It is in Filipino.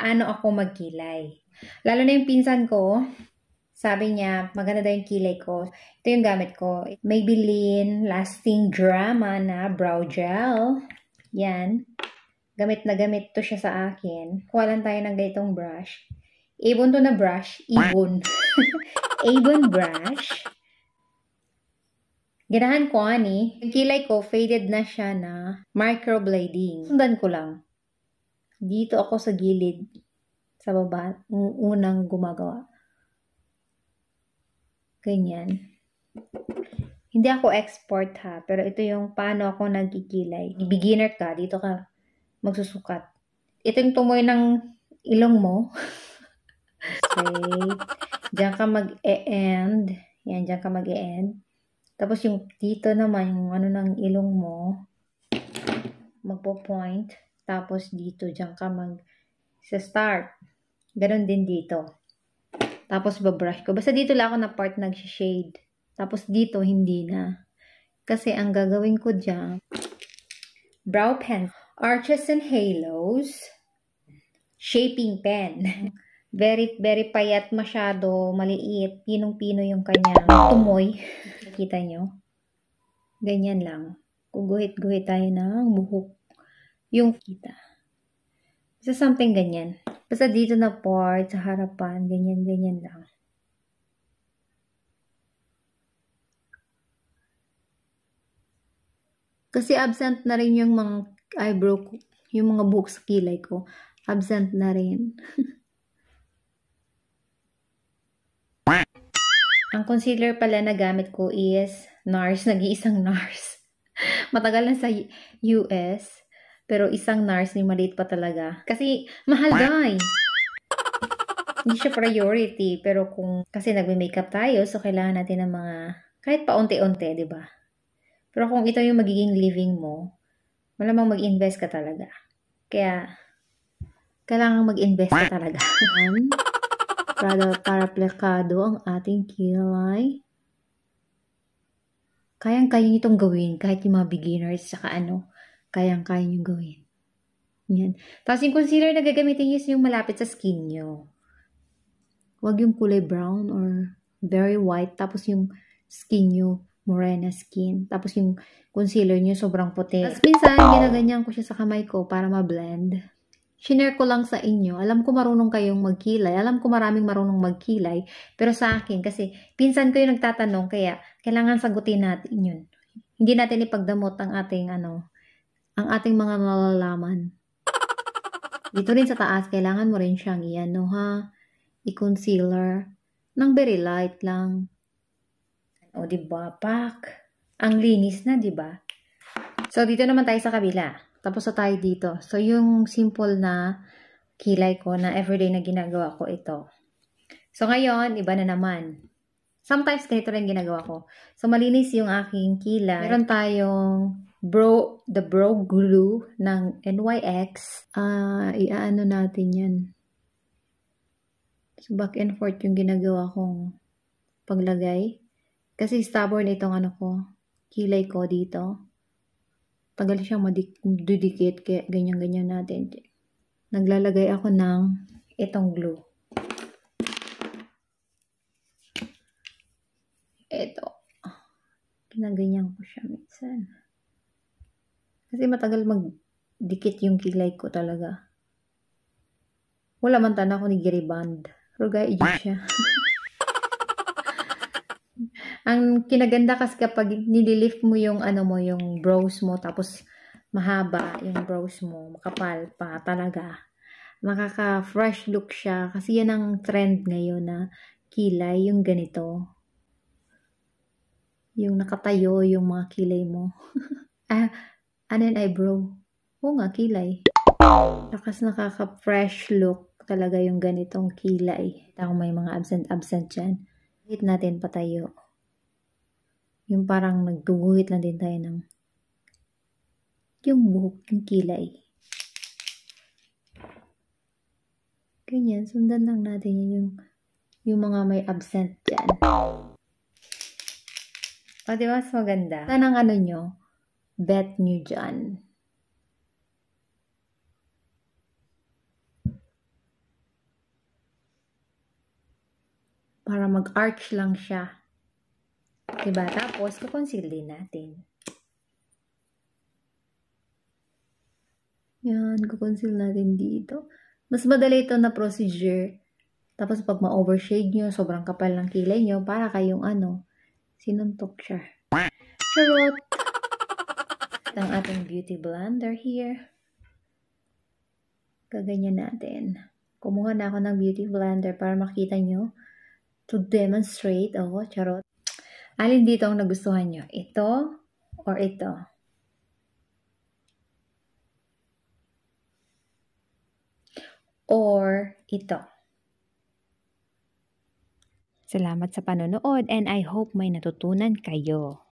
paano ako magkilay. Lalo na yung pinsan ko, sabi niya, maganda daw yung kilay ko. Ito yung gamit ko. Maybelline Lasting Drama na brow gel. Yan. Gamit na gamit to siya sa akin. Kuha lang tayo ng ganitong brush. Avon to na brush. Avon. Avon brush. Ganahan ko, ani. Yung kilay ko, faded na siya na microblading. Sundan ko lang. Dito ako sa gilid. Sa baba. Unang gumagawa. Ganyan. Hindi ako expert ha. Pero ito yung paano ako nagkikilay. Beginner ka. Dito ka magsusukat. Ito yung tumoy ng ilong mo. Straight. Diyan ka mag-e-end. Yan, diyan ka mag-e-end. Tapos yung dito naman, yung ano ng ilong mo, magpo-point. Tapos dito, diyan ka mag-start. Ganon din dito. Tapos babrush ko. Basta dito lang ako na part nag-shade. Tapos dito, hindi na. Kasi ang gagawin ko diyan, brow pen. Arches and Halos. Shaping pen. Very, very payat masyado, maliit, pinong-pino yung kanyang tumoy. Kita nyo? Ganyan lang. Guguhit-guhit tayo ng buhok. Yung kita. Basta something ganyan. Basta dito na part, sa harapan, ganyan-ganyan lang. Kasi absent na rin yung mga eyebrow ko, yung mga buhok sa kilay ko. Absent na rin. Ang concealer pala na gamit ko is NARS. Nag-iisang NARS. Matagal na sa US. Pero isang NARS, yung maliit pa talaga. Kasi mahal guys. Hindi siya priority. Pero kung kasi nagme-makeup tayo, so kailangan natin ng mga kahit pa unti-unti, di ba? Pero kung ito yung magiging living mo, malamang mag-invest ka talaga. Kaya kailangan mag-invest ka talaga. Para plakado ang ating kilay. Kayang-kaya nyo itong gawin. Kahit yung mga beginners, saka kayang-kaya nyo gawin. Yan. Tapos yung concealer na gagamitin nyo is yung malapit sa skin nyo. Huwag yung kulay brown or very white. Tapos yung skin nyo, morena skin. Tapos yung concealer nyo sobrang puti. Tapos minsan, ginaganyan ko siya sa kamay ko para ma-blend. Shinare ko lang sa inyo. Alam ko marunong kayong magkilay. Alam ko maraming marunong magkilay. Pero sa akin, kasi pinsan ko yung nagtatanong, kaya kailangan sagutin natin yun. Hindi natin ipagdamot ang ating, ang ating mga nalalaman. Dito rin sa taas, kailangan mo rin siyang i-concealer. Nang very light lang. O, diba? Pak. Ang linis na, diba? So, dito naman tayo sa kabila. Tapos na tayo dito. So, yung simple na kilay ko na everyday na ginagawa ko ito. So, ngayon, iba na naman. Sometimes, ganito rin ginagawa ko. So, malinis yung aking kilay. Meron tayong the brow glue ng NYX. Iaano natin yan. So, back and forth yung ginagawa kong paglagay. Kasi stubborn itong kilay ko dito. Tagal siyang madidikit, kaya ganyan-ganyan natin. Naglalagay ako ng itong glue. Ito. Ginaganyan ko siya minsan. Kasi matagal magdikit yung kilay ko talaga. Wala man tana ko ni Giriband. Pero gaya siya. Ang kinaganda kasi kapag nililift mo yung yung brows mo, tapos mahaba yung brows mo, makapal pa talaga. Nakaka-fresh look siya kasi yan ang trend ngayon na kilay, yung ganito. Yung nakatayo yung mga kilay mo. Ano yung eyebrow? Oo nga, kilay. Takas nakaka-fresh look talaga yung ganitong kilay. Kung may mga absent dyan. Hit natin patayo. Yung parang nagduguhit lang din tayo ng yung buhok, yung kilay. Ganyan, sundan lang natin yung mga may absent dyan. O, diba? Mas maganda. Saan ang nyo? Bet nyo dyan. para mag-arch lang siya. Diba? Tapos, kukonceal din natin. Yan, kukonceal natin dito. Mas madali ito na procedure. Tapos, pag ma-overshade nyo, sobrang kapal ng kilay nyo, para kayong sinuntok siya. Charot! Ang ating beauty blender here. Gaganyan natin. Kumuha na ako ng beauty blender para makita nyo. To demonstrate. Charot. Alin dito ang nagustuhan nyo? Ito or ito? Or ito? Salamat sa panonood and I hope may natutunan kayo.